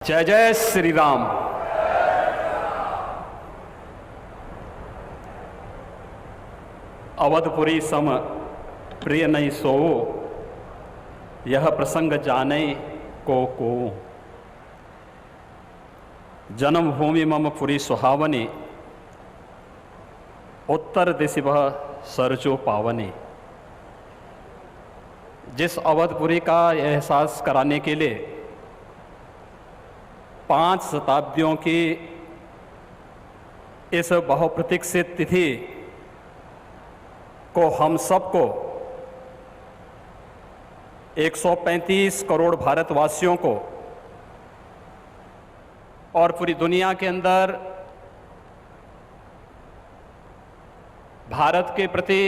जय जय श्री राम। अवधपुरी सम प्रिय नहीं सोओ, यह प्रसंग जाने को। जन्मभूमि मम पुरी सुहावनी, उत्तर दिशि वह सरजो पावनी। जिस अवधपुरी का एहसास कराने के लिए 5 शताब्दियों की इस बहुप्रतीक्षित तिथि को हम सबको 135 करोड़ भारतवासियों को और पूरी दुनिया के अंदर भारत के प्रति,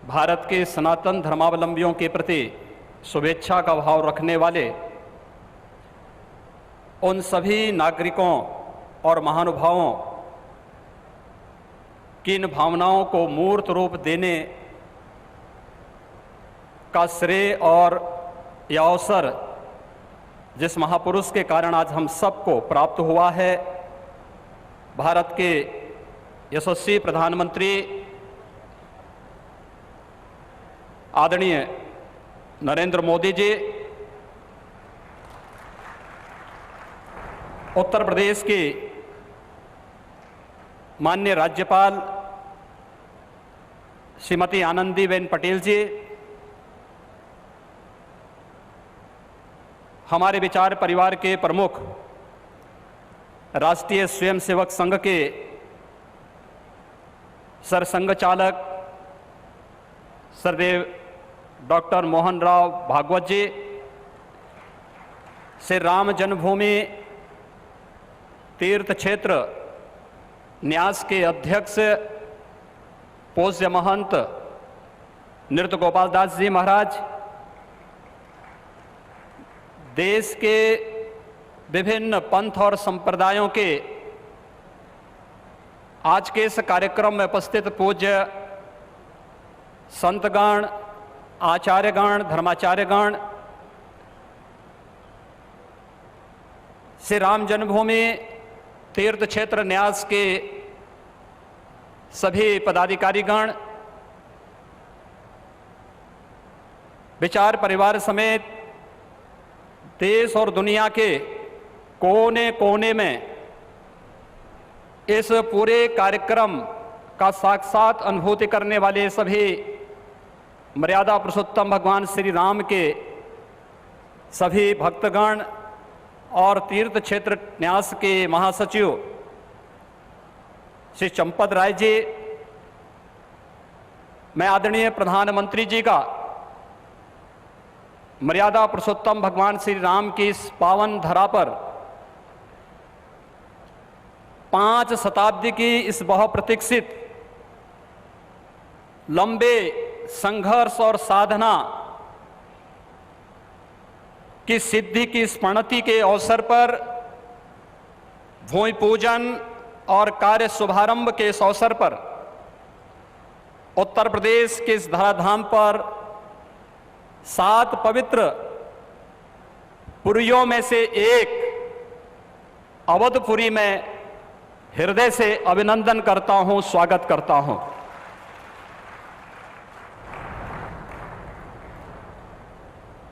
भारत के सनातन धर्मावलंबियों के प्रति शुभेच्छा का भाव रखने वाले उन सभी नागरिकों और महानुभावों की इन भावनाओं को मूर्त रूप देने का श्रेय और यह अवसर जिस महापुरुष के कारण आज हम सबको प्राप्त हुआ है, भारत के यशस्वी प्रधानमंत्री आदरणीय नरेंद्र मोदी जी, उत्तर प्रदेश की माननीय राज्यपाल श्रीमती आनंदीबेन पटेल जी, हमारे विचार परिवार के प्रमुख राष्ट्रीय स्वयंसेवक संघ के सरसंघ चालक सरदेव डॉक्टर मोहन राव भागवत जी, श्री राम जन्मभूमि तीर्थ क्षेत्र न्यास के अध्यक्ष पूज्य महंत नृत्य गोपाल दास जी महाराज, देश के विभिन्न पंथ और संप्रदायों के आज के इस कार्यक्रम में उपस्थित पूज्य संतगण, आचार्यगण, धर्माचार्यगण, श्री राम जन्मभूमि तीर्थ क्षेत्र न्यास के सभी पदाधिकारीगण, विचार परिवार समेत देश और दुनिया के कोने कोने में इस पूरे कार्यक्रम का साक्षात अनुभूति करने वाले सभी मर्यादा पुरुषोत्तम भगवान श्री राम के सभी भक्तगण और तीर्थ क्षेत्र न्यास के महासचिव श्री चंपत राय जी, मैं आदरणीय प्रधानमंत्री जी का मर्यादा पुरुषोत्तम भगवान श्री राम की इस पावन धरा पर 5 शताब्दी की इस बहुप्रतीक्षित लंबे संघर्ष और साधना की सिद्धि की स्मृति के अवसर पर भूमि पूजन और कार्य शुभारंभ के इस अवसर पर उत्तर प्रदेश के इस धराधाम पर 7 पवित्र पुरियों में से एक अवधपुरी में हृदय से अभिनंदन करता हूं, स्वागत करता हूं।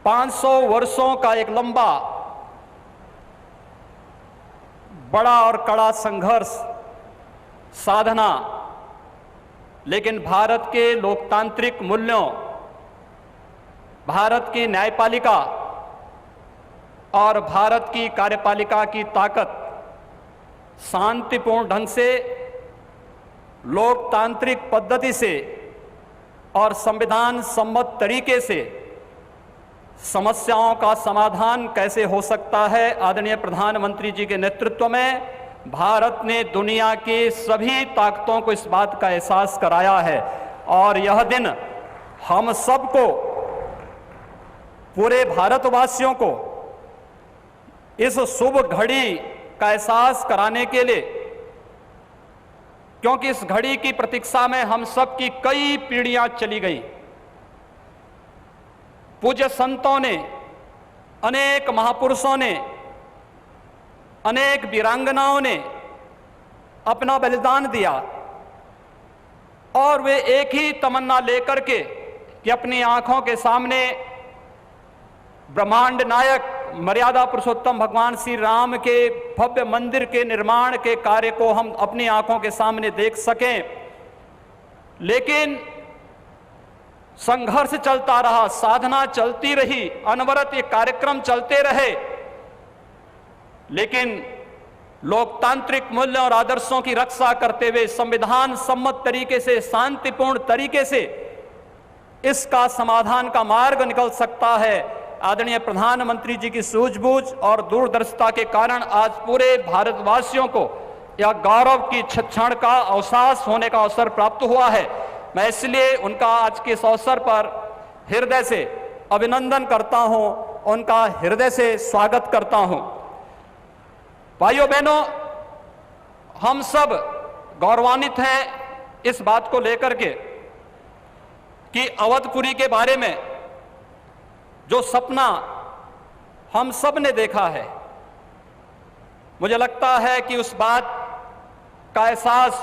पांच 500 वर्षों का एक लंबा, बड़ा और कड़ा संघर्ष, साधना, लेकिन भारत के लोकतांत्रिक मूल्यों, भारत की न्यायपालिका और भारत की कार्यपालिका की ताकत शांतिपूर्ण ढंग से, लोकतांत्रिक पद्धति से और संविधान सम्मत तरीके से समस्याओं का समाधान कैसे हो सकता है, आदरणीय प्रधानमंत्री जी के नेतृत्व में भारत ने दुनिया की सभी ताकतों को इस बात का एहसास कराया है। और यह दिन हम सबको, पूरे भारतवासियों को इस शुभ घड़ी का एहसास कराने के लिए, क्योंकि इस घड़ी की प्रतीक्षा में हम सब की कई पीढ़ियां चली गई। पूज्य संतों ने, अनेक महापुरुषों ने अनेक वीरांगनाओं ने अपना बलिदान दिया और वे एक ही तमन्ना लेकर के कि अपनी आंखों के सामने ब्रह्मांड नायक मर्यादा पुरुषोत्तम भगवान श्री राम के भव्य मंदिर के निर्माण के कार्य को हम अपनी आंखों के सामने देख सकें। लेकिन संघर्ष चलता रहा, साधना चलती रही, अनवरत ये कार्यक्रम चलते रहे, लेकिन लोकतांत्रिक मूल्यों और आदर्शों की रक्षा करते हुए संविधान सम्मत तरीके से, शांतिपूर्ण तरीके से इसका समाधान का मार्ग निकल सकता है। आदरणीय प्रधानमंत्री जी की सूझबूझ और दूरदर्शिता के कारण आज पूरे भारतवासियों को यह गौरव की क्षण का अवसास होने का अवसर प्राप्त हुआ है। मैं इसलिए उनका आज के इस अवसर पर हृदय से अभिनंदन करता हूं, उनका हृदय से स्वागत करता हूं। भाइयों बहनों, हम सब गौरवान्वित हैं इस बात को लेकर के कि अवधपुरी के बारे में जो सपना हम सब ने देखा है, मुझे लगता है कि उस बात का एहसास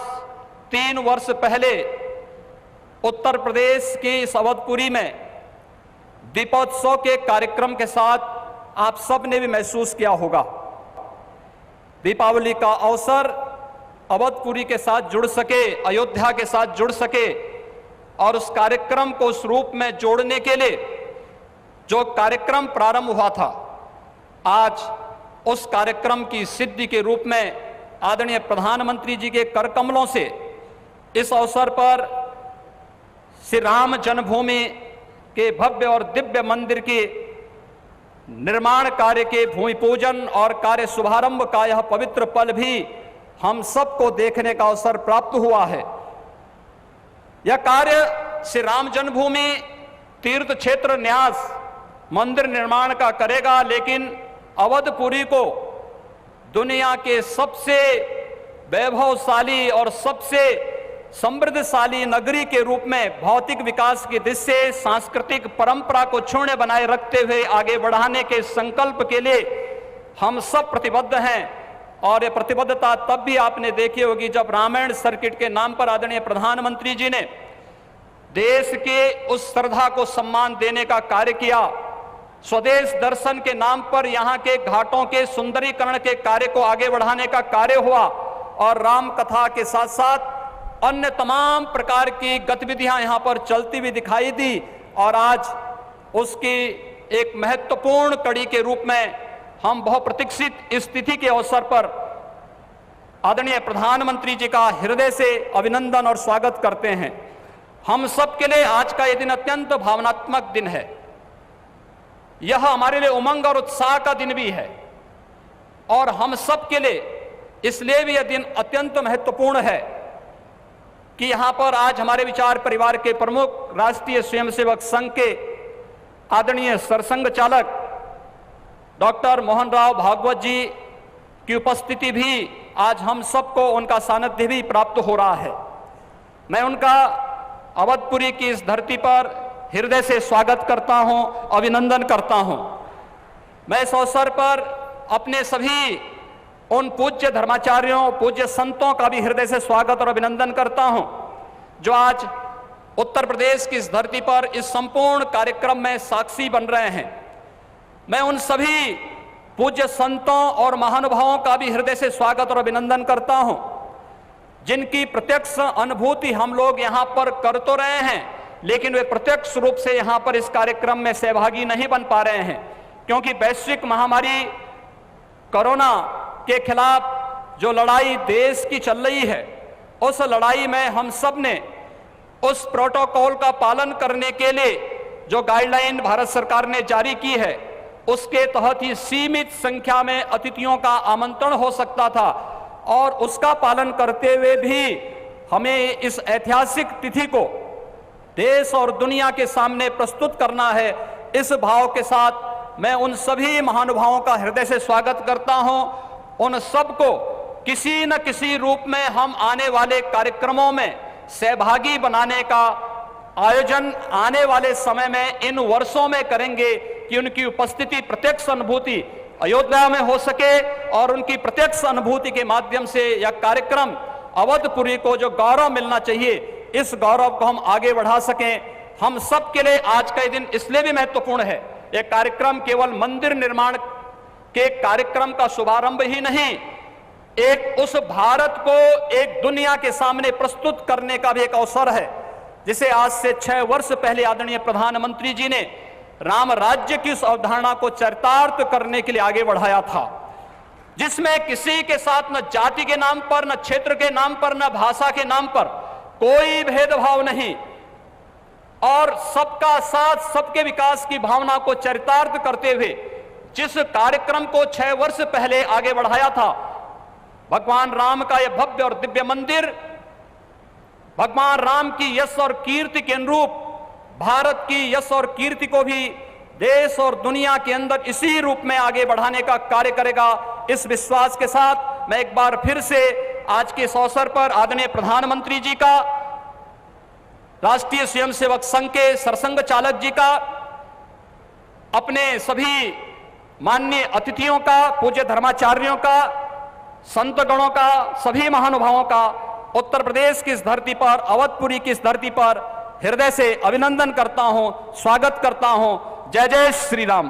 3 वर्ष पहले उत्तर प्रदेश की इस अवधपुरी में दीपोत्सव के कार्यक्रम के साथ आप सब ने भी महसूस किया होगा। दीपावली का अवसर अवधपुरी के साथ जुड़ सके, अयोध्या के साथ जुड़ सके और उस कार्यक्रम को उस रूप में जोड़ने के लिए जो कार्यक्रम प्रारंभ हुआ था, आज उस कार्यक्रम की सिद्धि के रूप में आदरणीय प्रधानमंत्री जी के कर कमलों से इस अवसर पर श्री राम जन्मभूमि के भव्य और दिव्य मंदिर के निर्माण कार्य के भूमि पूजन और कार्य शुभारंभ का यह पवित्र पल भी हम सबको देखने का अवसर प्राप्त हुआ है। यह कार्य श्री राम जन्मभूमि तीर्थ क्षेत्र न्यास मंदिर निर्माण का करेगा, लेकिन अवधपुरी को दुनिया के सबसे वैभवशाली और सबसे समृद्धशाली नगरी के रूप में भौतिक विकास की दृष्टि से सांस्कृतिक परंपरा को क्षुण्ण बनाए रखते हुए आगे बढ़ाने के संकल्प के लिए हम सब प्रतिबद्ध हैं। और ये प्रतिबद्धता तब भी आपने देखी होगी जब रामायण सर्किट के नाम पर आदरणीय प्रधानमंत्री जी ने देश के उस श्रद्धा को सम्मान देने का कार्य किया। स्वदेश दर्शन के नाम पर यहाँ के घाटों के सुंदरीकरण के कार्य को आगे बढ़ाने का कार्य हुआ और राम कथा के साथ साथ अन्य तमाम प्रकार की गतिविधियां यहाँ पर चलती हुई दिखाई दी। और आज उसकी एक महत्वपूर्ण कड़ी के रूप में हम बहुप्रतीक्षित इस तिथि के अवसर पर आदरणीय प्रधानमंत्री जी का हृदय से अभिनंदन और स्वागत करते हैं। हम सब के लिए आज का यह दिन अत्यंत भावनात्मक दिन है। यह हमारे लिए उमंग और उत्साह का दिन भी है और हम सब के लिए इसलिए भी यह दिन अत्यंत महत्वपूर्ण है कि यहां पर आज हमारे विचार परिवार के प्रमुख राष्ट्रीय स्वयंसेवक संघ के आदरणीय सरसंघ चालक डॉक्टर मोहन राव भागवत जी की उपस्थिति भी आज हम सबको उनका सानिध्य भी प्राप्त हो रहा है। मैं उनका अवधपुरी की इस धरती पर हृदय से स्वागत करता हूं, अभिनंदन करता हूं। मैं इस अवसर पर अपने सभी उन पूज्य धर्माचार्यों, पूज्य संतों का भी हृदय से स्वागत और अभिनंदन करता हूं जो आज उत्तर प्रदेश की इस धरती पर इस संपूर्ण कार्यक्रम में साक्षी बन रहे हैं। मैं उन सभी पूज्य संतों और महानुभावों का भी हृदय से स्वागत और अभिनंदन करता हूं जिनकी प्रत्यक्ष अनुभूति हम लोग यहाँ पर कर तो रहे हैं, लेकिन वे प्रत्यक्ष रूप से यहाँ पर इस कार्यक्रम में सहभागी नहीं बन पा रहे हैं क्योंकि वैश्विक महामारी कोरोना के खिलाफ जो लड़ाई देश की चल रही है, उस लड़ाई में हम सब ने उस प्रोटोकॉल का पालन करने के लिए जो गाइडलाइन भारत सरकार ने जारी की है, उसके तहत ही सीमित संख्या में अतिथियों का आमंत्रण हो सकता था और उसका पालन करते हुए भी हमें इस ऐतिहासिक तिथि को देश और दुनिया के सामने प्रस्तुत करना है। इस भाव के साथ मैं उन सभी महानुभावों का हृदय से स्वागत करता हूं। उन सबको किसी न किसी रूप में हम आने वाले कार्यक्रमों में सहभागी बनाने का आयोजन आने वाले समय में इन वर्षों में करेंगे कि उनकी उपस्थिति, प्रत्यक्ष अनुभूति अयोध्या में हो सके और उनकी प्रत्यक्ष अनुभूति के माध्यम से यह कार्यक्रम अवधपुरी को जो गौरव मिलना चाहिए, इस गौरव को हम आगे बढ़ा सकें। हम सब के लिए आज का दिन इसलिए भी महत्वपूर्ण है। यह कार्यक्रम केवल मंदिर निर्माण के कार्यक्रम का शुभारंभ ही नहीं, एक उस भारत को एक दुनिया के सामने प्रस्तुत करने का भी एक अवसर है, जिसे आज से 6 वर्ष पहले आदरणीय प्रधानमंत्री जी ने राम राज्य की उस अवधारणा को चरितार्थ करने के लिए आगे बढ़ाया था, जिसमें किसी के साथ न जाति के नाम पर, न क्षेत्र के नाम पर, न भाषा के नाम पर कोई भेदभाव नहीं, और सबका साथ सबके विकास की भावना को चरितार्थ करते हुए जिस कार्यक्रम को 6 वर्ष पहले आगे बढ़ाया था, भगवान राम का यह भव्य और दिव्य मंदिर भगवान राम की यश और कीर्ति के अनुरूप भारत की यश और कीर्ति को भी देश और दुनिया के अंदर इसी रूप में आगे बढ़ाने का कार्य करेगा। इस विश्वास के साथ मैं एक बार फिर से आज के इस अवसर पर आदरणीय प्रधानमंत्री जी का, राष्ट्रीय स्वयंसेवक संघ के सरसंघ चालक जी का, अपने सभी माननीय अतिथियों का, पूज्य धर्माचार्यों का, संतगणों का, सभी महानुभावों का उत्तर प्रदेश की इस धरती पर, अवधपुरी की इस धरती पर हृदय से अभिनंदन करता हूं, स्वागत करता हूं। जय जय श्री राम।